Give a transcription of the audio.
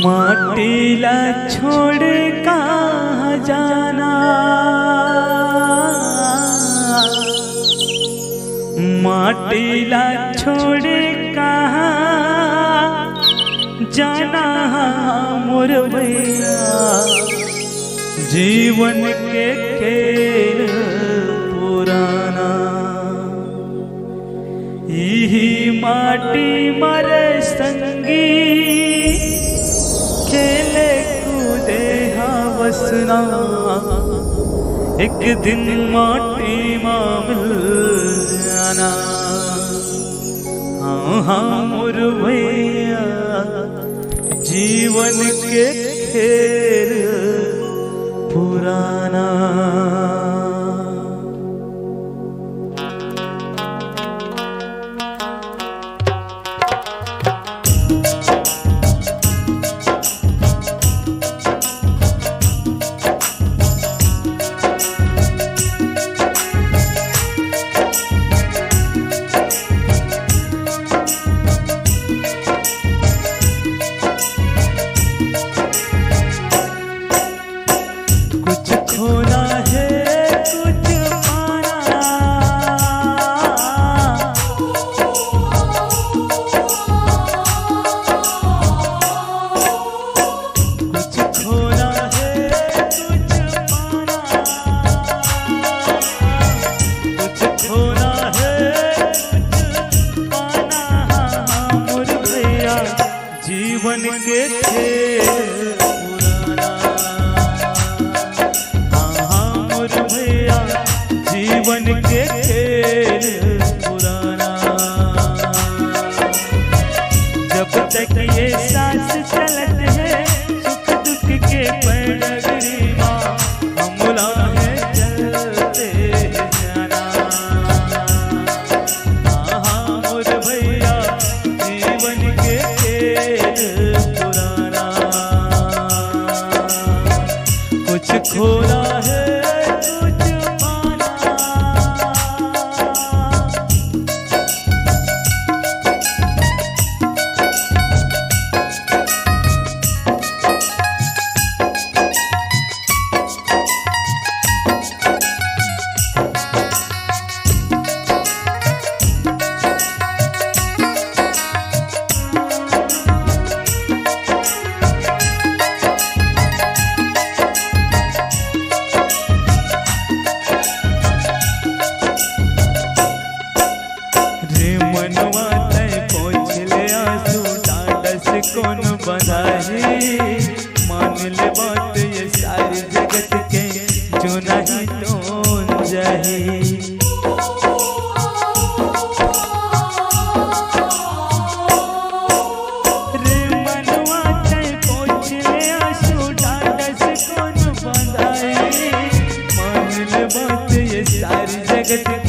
माटीला छोड़ कहाँ जाना, माटीला छोड़ कहाँ जाना मोर भैया। जीवन के खेल पुराना, यही माटी मरे संगी, खेले कूदे हवसना। एक दिन माटी मां मिल जाना। हाँ हाँ मोर भैया, जीवन के खेल पुराना। जीवन के खेल पुराना। हाँ हाँ मोर भैया, जीवन के खेल पुराना। जब तक ये सांस चलत है, सुख दुख के पडगरी माँ हमला है चलते जाना। हाँ हाँ मोर भैया, जीवन के पुराना। कुछ खोना है कुछ पाना। मनवा तय पोछ ले आंसू, डांडस कौन बंधाई। मान ले बात ये सारी जगत के, जो नहीं तो जाही। रे मनवा तय पोछ ले आंसू, डांडस कौन बंधाई। मान ले बात ये सारी जगत